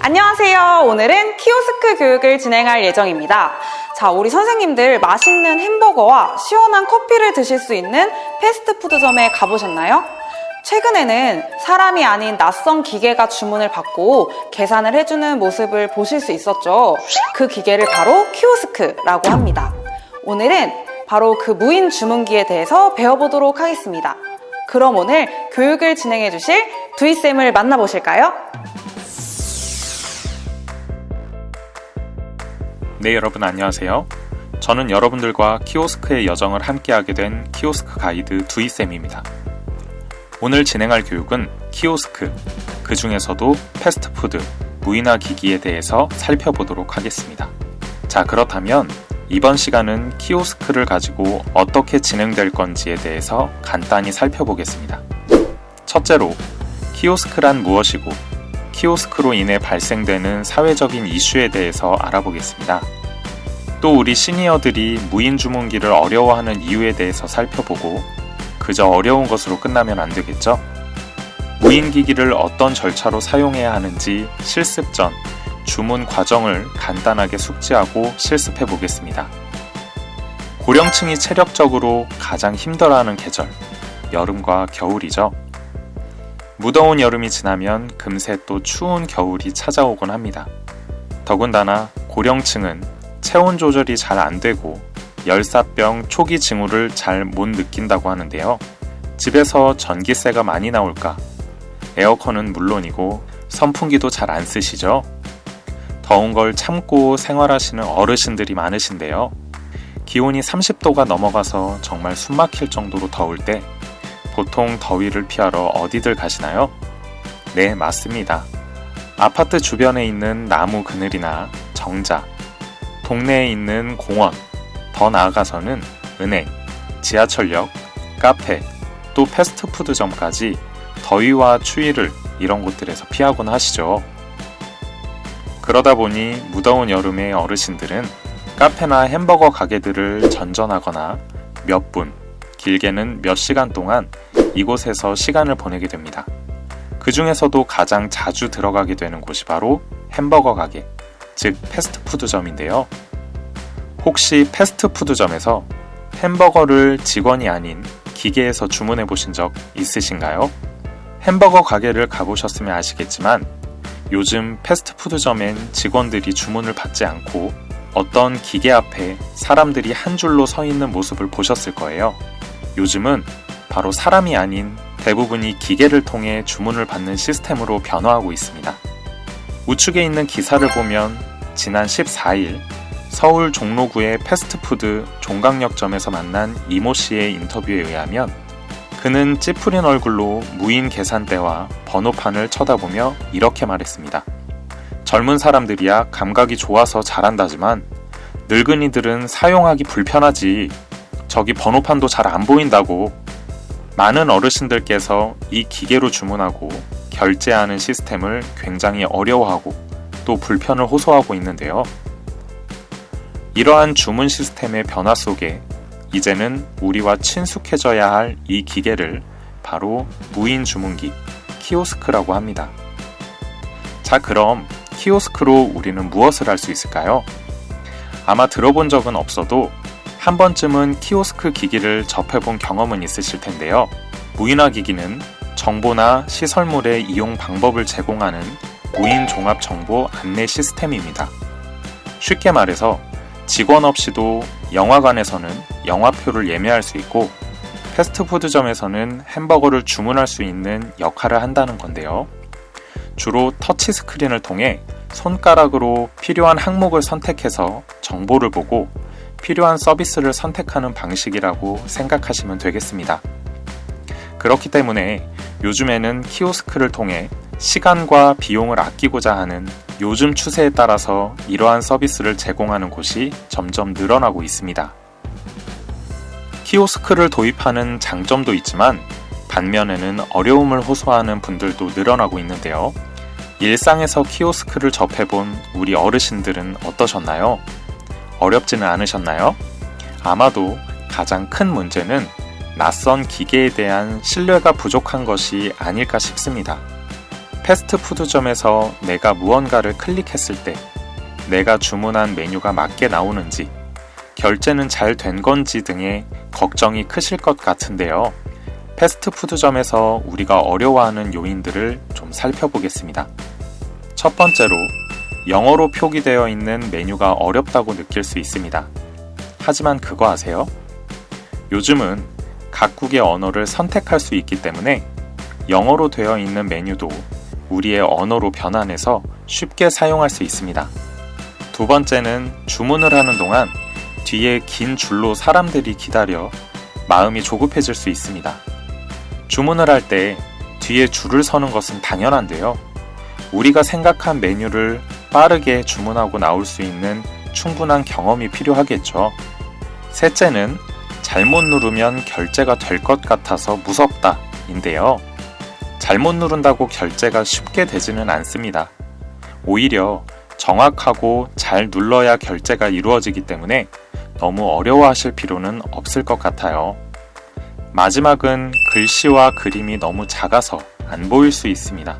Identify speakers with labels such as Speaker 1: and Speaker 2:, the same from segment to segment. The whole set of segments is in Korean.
Speaker 1: 안녕하세요. 오늘은 키오스크 교육을 진행할 예정입니다. 자, 우리 선생님들 맛있는 햄버거와 시원한 커피를 드실 수 있는 패스트푸드점에 가보셨나요? 최근에는 사람이 아닌 낯선 기계가 주문을 받고 계산을 해주는 모습을 보실 수 있었죠. 그 기계를 바로 키오스크라고 합니다. 오늘은 바로 그 무인 주문기에 대해서 배워보도록 하겠습니다. 그럼 오늘 교육을 진행해 주실 두이쌤을 만나보실까요?
Speaker 2: 네, 여러분 안녕하세요. 저는 여러분들과 키오스크의 여정을 함께하게 된 키오스크 가이드 두이쌤입니다. 오늘 진행할 교육은 키오스크, 그 중에서도 패스트푸드, 무인화 기기에 대해서 살펴보도록 하겠습니다. 자, 그렇다면 이번 시간은 키오스크를 가지고 어떻게 진행될 건지에 대해서 간단히 살펴보겠습니다. 첫째로, 키오스크란 무엇이고 키오스크로 인해 발생되는 사회적인 이슈에 대해서 알아보겠습니다. 또 우리 시니어들이 무인 주문기를 어려워하는 이유에 대해서 살펴보고 그저 어려운 것으로 끝나면 안 되겠죠? 무인 기기를 어떤 절차로 사용해야 하는지 실습 전 주문 과정을 간단하게 숙지하고 실습해 보겠습니다. 고령층이 체력적으로 가장 힘들어하는 계절, 여름과 겨울이죠. 무더운 여름이 지나면 금세 또 추운 겨울이 찾아오곤 합니다. 더군다나 고령층은 체온 조절이 잘 안 되고 열사병 초기 징후를 잘 못 느낀다고 하는데요. 집에서 전기세가 많이 나올까? 에어컨은 물론이고 선풍기도 잘 안 쓰시죠? 더운 걸 참고 생활하시는 어르신들이 많으신데요. 기온이 30도가 넘어가서 정말 숨 막힐 정도로 더울 때 보통 더위를 피하러 어디들 가시나요? 네, 맞습니다. 아파트 주변에 있는 나무 그늘이나 정자, 동네에 있는 공원, 더 나아가서는 은행, 지하철역, 카페, 또 패스트푸드점까지 더위와 추위를 이런 곳들에서 피하곤 하시죠. 그러다 보니 무더운 여름에 어르신들은 카페나 햄버거 가게들을 전전하거나 몇 분, 길게는 몇 시간 동안 이곳에서 시간을 보내게 됩니다. 그 중에서도 가장 자주 들어가게 되는 곳이 바로 햄버거 가게, 즉 패스트푸드점인데요. 혹시 패스트푸드점에서 햄버거를 직원이 아닌 기계에서 주문해 보신 적 있으신가요? 햄버거 가게를 가보셨으면 아시겠지만 요즘 패스트푸드점엔 직원들이 주문을 받지 않고 어떤 기계 앞에 사람들이 한 줄로 서 있는 모습을 보셨을 거예요. 요즘은 바로 사람이 아닌 대부분이 기계를 통해 주문을 받는 시스템으로 변화하고 있습니다. 우측에 있는 기사를 보면 지난 14일 서울 종로구의 패스트푸드 종각역점에서 만난 이모 씨의 인터뷰에 의하면 그는 찌푸린 얼굴로 무인 계산대와 번호판을 쳐다보며 이렇게 말했습니다. 젊은 사람들이야 감각이 좋아서 잘한다지만 늙은이들은 사용하기 불편하지. 저기 번호판도 잘 안 보인다고. 많은 어르신들께서 이 기계로 주문하고 결제하는 시스템을 굉장히 어려워하고 또 불편을 호소하고 있는데요. 이러한 주문 시스템의 변화 속에 이제는 우리와 친숙해져야 할 이 기계를 바로 무인 주문기, 키오스크라고 합니다. 자, 그럼 키오스크로 우리는 무엇을 할 수 있을까요? 아마 들어본 적은 없어도 한 번쯤은 키오스크 기기를 접해본 경험은 있으실 텐데요. 무인화 기기는 정보나 시설물의 이용 방법을 제공하는 무인 종합 정보 안내 시스템입니다. 쉽게 말해서 직원 없이도 영화관에서는 영화표를 예매할 수 있고 패스트푸드점에서는 햄버거를 주문할 수 있는 역할을 한다는 건데요. 주로 터치스크린을 통해 손가락으로 필요한 항목을 선택해서 정보를 보고 필요한 서비스를 선택하는 방식이라고 생각하시면 되겠습니다. 그렇기 때문에 요즘에는 키오스크를 통해 시간과 비용을 아끼고자 하는 요즘 추세에 따라서 이러한 서비스를 제공하는 곳이 점점 늘어나고 있습니다. 키오스크를 도입하는 장점도 있지만 반면에는 어려움을 호소하는 분들도 늘어나고 있는데요. 일상에서 키오스크를 접해본 우리 어르신들은 어떠셨나요? 어렵지는 않으셨나요? 아마도 가장 큰 문제는 낯선 기계에 대한 신뢰가 부족한 것이 아닐까 싶습니다. 패스트푸드점에서 내가 무언가를 클릭했을 때 내가 주문한 메뉴가 맞게 나오는지, 결제는 잘 된 건지 등의 걱정이 크실 것 같은데요. 패스트푸드점에서 우리가 어려워하는 요인들을 좀 살펴보겠습니다. 첫 번째로, 영어로 표기되어 있는 메뉴가 어렵다고 느낄 수 있습니다. 하지만 그거 아세요? 요즘은 각국의 언어를 선택할 수 있기 때문에 영어로 되어 있는 메뉴도 우리의 언어로 변환해서 쉽게 사용할 수 있습니다. 두 번째는, 주문을 하는 동안 뒤에 긴 줄로 사람들이 기다려 마음이 조급해질 수 있습니다. 주문을 할 때 뒤에 줄을 서는 것은 당연한데요. 우리가 생각한 메뉴를 빠르게 주문하고 나올 수 있는 충분한 경험이 필요하겠죠. 셋째는, 잘못 누르면 결제가 될 것 같아서 무섭다 인데요. 잘못 누른다고 결제가 쉽게 되지는 않습니다. 오히려 정확하고 잘 눌러야 결제가 이루어지기 때문에 너무 어려워하실 필요는 없을 것 같아요. 마지막은, 글씨와 그림이 너무 작아서 안 보일 수 있습니다.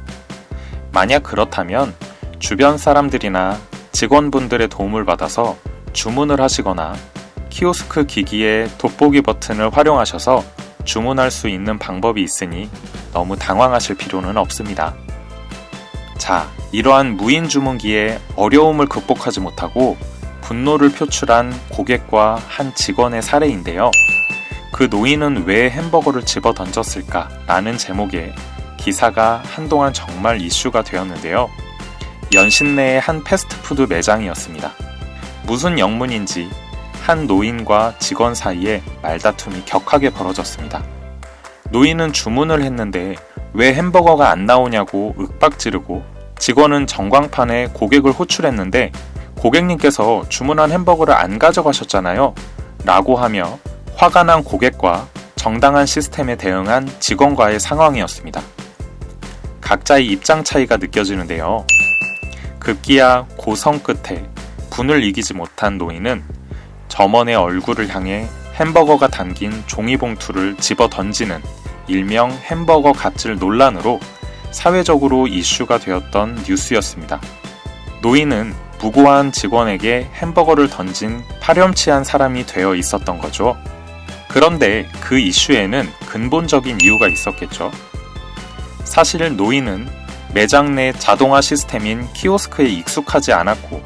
Speaker 2: 만약 그렇다면 주변 사람들이나 직원분들의 도움을 받아서 주문을 하시거나 키오스크 기기의 돋보기 버튼을 활용하셔서 주문할 수 있는 방법이 있으니 너무 당황하실 필요는 없습니다. 자, 이러한 무인 주문기에 어려움을 극복하지 못하고 분노를 표출한 고객과 한 직원의 사례인데요. 그 노인은 왜 햄버거를 집어 던졌을까? 라는 제목의 기사가 한동안 정말 이슈가 되었는데요. 연신내의 한 패스트푸드 매장이었습니다. 무슨 영문인지 한 노인과 직원 사이에 말다툼이 격하게 벌어졌습니다. 노인은 주문을 했는데 왜 햄버거가 안 나오냐고 윽박지르고, 직원은 전광판에 고객을 호출했는데 고객님께서 주문한 햄버거를 안 가져가셨잖아요 라고 하며 화가 난 고객과 정당한 시스템에 대응한 직원과의 상황이었습니다. 각자의 입장 차이가 느껴지는데요. 급기야 고성 끝에 분을 이기지 못한 노인은 점원의 얼굴을 향해 햄버거가 담긴 종이봉투를 집어 던지는 일명 햄버거 갑질 논란으로 사회적으로 이슈가 되었던 뉴스였습니다. 노인은 무고한 직원에게 햄버거를 던진 파렴치한 사람이 되어 있었던 거죠. 그런데 그 이슈에는 근본적인 이유가 있었겠죠. 사실 노인은 매장 내 자동화 시스템인 키오스크에 익숙하지 않았고,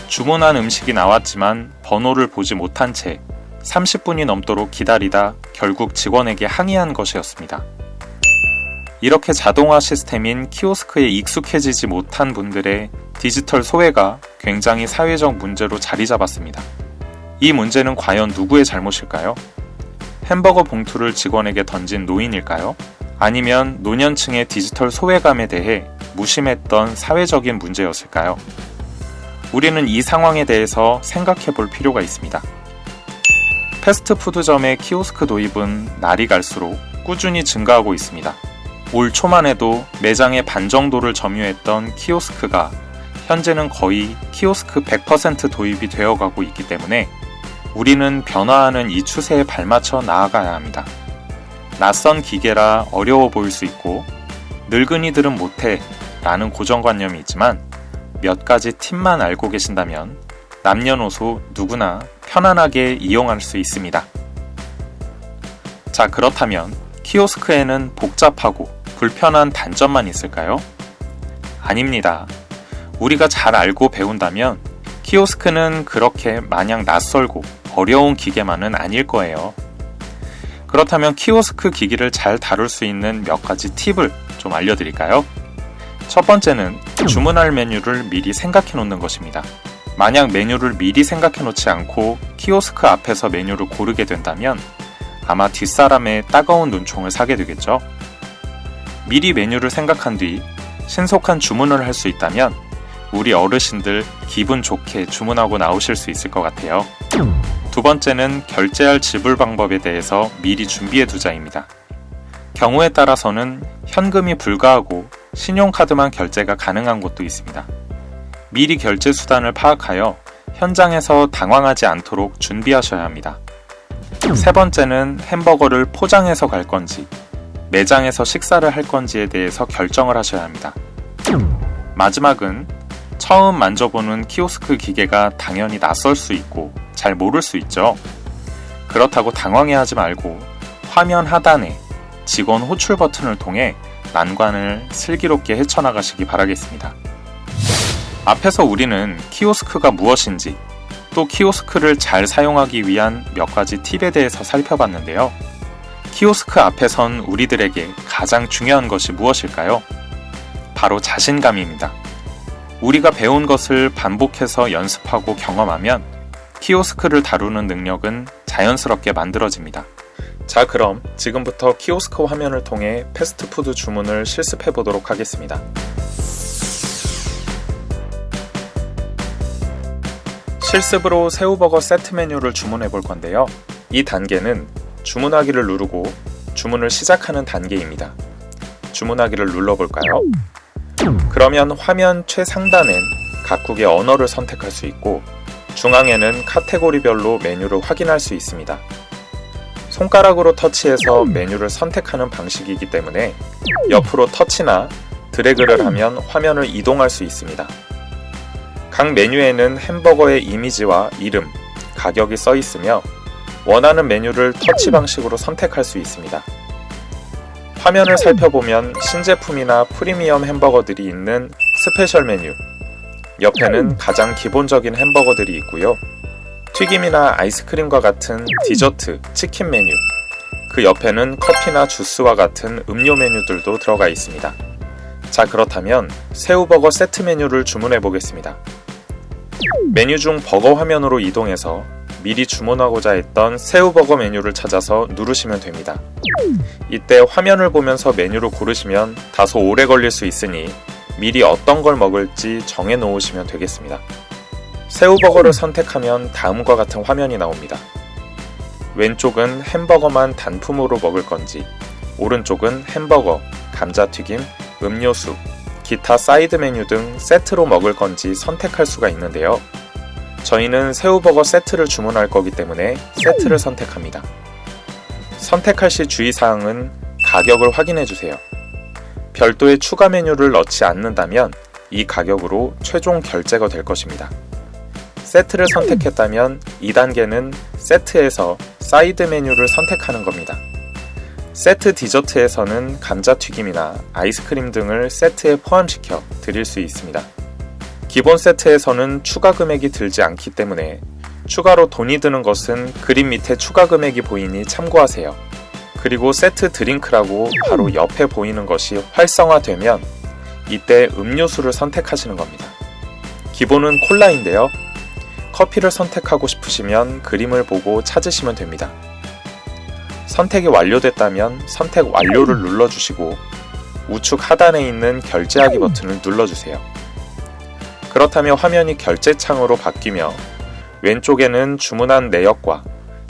Speaker 2: 주문한 음식이 나왔지만 번호를 보지 못한 채 30분이 넘도록 기다리다 결국 직원에게 항의한 것이었습니다. 이렇게 자동화 시스템인 키오스크에 익숙해지지 못한 분들의 디지털 소외가 굉장히 사회적 문제로 자리 잡았습니다. 이 문제는 과연 누구의 잘못일까요? 햄버거 봉투를 직원에게 던진 노인일까요? 아니면 노년층의 디지털 소외감에 대해 무심했던 사회적인 문제였을까요? 우리는 이 상황에 대해서 생각해 볼 필요가 있습니다. 패스트푸드점의 키오스크 도입은 날이 갈수록 꾸준히 증가하고 있습니다. 올 초만 해도 매장의 반 정도를 점유했던 키오스크가 현재는 거의 키오스크 100% 도입이 되어가고 있기 때문에 우리는 변화하는 이 추세에 발맞춰 나아가야 합니다. 낯선 기계라 어려워 보일 수 있고 늙은이들은 못해 라는 고정관념이 있지만 몇 가지 팁만 알고 계신다면 남녀노소 누구나 편안하게 이용할 수 있습니다. 자, 그렇다면 키오스크에는 복잡하고 불편한 단점만 있을까요? 아닙니다. 우리가 잘 알고 배운다면 키오스크는 그렇게 마냥 낯설고 어려운 기계만은 아닐 거예요. 그렇다면 키오스크 기기를 잘 다룰 수 있는 몇 가지 팁을 좀 알려드릴까요? 첫 번째는 주문할 메뉴를 미리 생각해 놓는 것입니다. 만약 메뉴를 미리 생각해 놓지 않고 키오스크 앞에서 메뉴를 고르게 된다면 아마 뒷사람의 따가운 눈총을 사게 되겠죠. 미리 메뉴를 생각한 뒤 신속한 주문을 할 수 있다면 우리 어르신들 기분 좋게 주문하고 나오실 수 있을 것 같아요. 두 번째는 결제할 지불 방법에 대해서 미리 준비해 두자입니다. 경우에 따라서는 현금이 불가하고 신용카드만 결제가 가능한 곳도 있습니다. 미리 결제 수단을 파악하여 현장에서 당황하지 않도록 준비하셔야 합니다. 세 번째는 햄버거를 포장해서 갈 건지 매장에서 식사를 할 건지에 대해서 결정을 하셔야 합니다. 마지막은 처음 만져보는 키오스크 기계가 당연히 낯설 수 있고 잘 모를 수 있죠. 그렇다고 당황해하지 말고 화면 하단에 직원 호출 버튼을 통해 난관을 슬기롭게 헤쳐나가시기 바라겠습니다. 앞에서 우리는 키오스크가 무엇인지 또 키오스크를 잘 사용하기 위한 몇 가지 팁에 대해서 살펴봤는데요. 키오스크 앞에 선 우리들에게 가장 중요한 것이 무엇일까요? 바로 자신감입니다. 우리가 배운 것을 반복해서 연습하고 경험하면 키오스크를 다루는 능력은 자연스럽게 만들어집니다. 자, 그럼 지금부터 키오스크 화면을 통해 패스트푸드 주문을 실습해 보도록 하겠습니다. 실습으로 새우버거 세트 메뉴를 주문해 볼 건데요. 이 단계는 주문하기를 누르고 주문을 시작하는 단계입니다. 주문하기를 눌러볼까요? 그러면 화면 최상단엔 각국의 언어를 선택할 수 있고 중앙에는 카테고리별로 메뉴를 확인할 수 있습니다. 손가락으로 터치해서 메뉴를 선택하는 방식이기 때문에 옆으로 터치나 드래그를 하면 화면을 이동할 수 있습니다. 각 메뉴에는 햄버거의 이미지와 이름, 가격이 써 있으며 원하는 메뉴를 터치 방식으로 선택할 수 있습니다. 화면을 살펴보면 신제품이나 프리미엄 햄버거들이 있는 스페셜 메뉴, 옆에는 가장 기본적인 햄버거들이 있고요. 튀김이나 아이스크림과 같은 디저트, 치킨 메뉴, 그 옆에는 커피나 주스와 같은 음료 메뉴들도 들어가 있습니다. 자, 그렇다면 새우버거 세트 메뉴를 주문해 보겠습니다. 메뉴 중 버거 화면으로 이동해서 미리 주문하고자 했던 새우버거 메뉴를 찾아서 누르시면 됩니다. 이때 화면을 보면서 메뉴를 고르시면 다소 오래 걸릴 수 있으니 미리 어떤 걸 먹을지 정해 놓으시면 되겠습니다. 새우버거를 선택하면 다음과 같은 화면이 나옵니다. 왼쪽은 햄버거만 단품으로 먹을 건지, 오른쪽은 햄버거, 감자튀김, 음료수, 기타 사이드 메뉴 등 세트로 먹을 건지 선택할 수가 있는데요. 저희는 새우버거 세트를 주문할 거기 때문에 세트를 선택합니다. 선택할 시 주의사항은 가격을 확인해 주세요. 별도의 추가 메뉴를 넣지 않는다면 이 가격으로 최종 결제가 될 것입니다. 세트를 선택했다면 2단계는 세트에서 사이드 메뉴를 선택하는 겁니다. 세트 디저트에서는 감자튀김이나 아이스크림 등을 세트에 포함시켜 드릴 수 있습니다. 기본 세트에서는 추가 금액이 들지 않기 때문에 추가로 돈이 드는 것은 그림 밑에 추가 금액이 보이니 참고하세요. 그리고 세트 드링크라고 바로 옆에 보이는 것이 활성화되면 이때 음료수를 선택하시는 겁니다. 기본은 콜라인데요. 커피를 선택하고 싶으시면 그림을 보고 찾으시면 됩니다. 선택이 완료됐다면 선택 완료를 눌러주시고 우측 하단에 있는 결제하기 버튼을 눌러주세요. 그렇다면 화면이 결제 창으로 바뀌며 왼쪽에는 주문한 내역과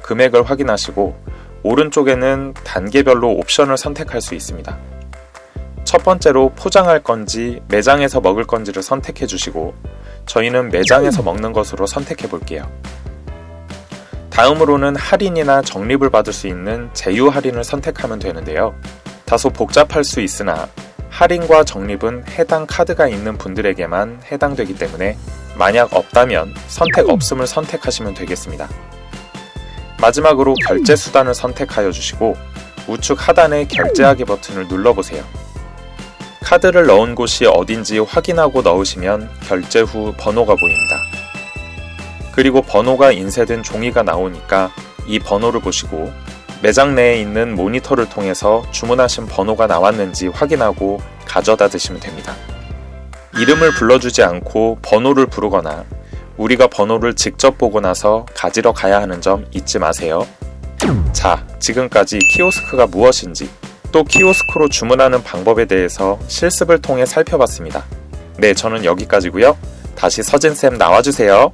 Speaker 2: 금액을 확인하시고 오른쪽에는 단계별로 옵션을 선택할 수 있습니다. 첫 번째로 포장할 건지 매장에서 먹을 건지를 선택해 주시고 저희는 매장에서 먹는 것으로 선택해 볼게요. 다음으로는 할인이나 적립을 받을 수 있는 제휴 할인을 선택하면 되는데요. 다소 복잡할 수 있으나 할인과 적립은 해당 카드가 있는 분들에게만 해당되기 때문에 만약 없다면 선택 없음을 선택하시면 되겠습니다. 마지막으로 결제 수단을 선택하여 주시고 우측 하단의 결제하기 버튼을 눌러보세요. 카드를 넣은 곳이 어딘지 확인하고 넣으시면 결제 후 번호가 보입니다. 그리고 번호가 인쇄된 종이가 나오니까 이 번호를 보시고 매장 내에 있는 모니터를 통해서 주문하신 번호가 나왔는지 확인하고 가져다 드시면 됩니다. 이름을 불러주지 않고 번호를 부르거나 우리가 번호를 직접 보고 나서 가지러 가야 하는 점 잊지 마세요. 자, 지금까지 키오스크가 무엇인지 또 키오스크로 주문하는 방법에 대해서 실습을 통해 살펴봤습니다. 네, 저는 여기까지고요. 다시 서진쌤 나와주세요.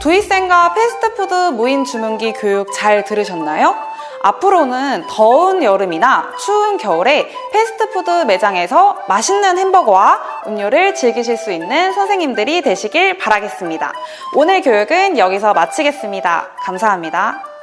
Speaker 1: 두이쌤과 패스트푸드 무인 주문기 교육 잘 들으셨나요? 앞으로는 더운 여름이나 추운 겨울에 패스트푸드 매장에서 맛있는 햄버거와 음료를 즐기실 수 있는 선생님들이 되시길 바라겠습니다. 오늘 교육은 여기서 마치겠습니다. 감사합니다.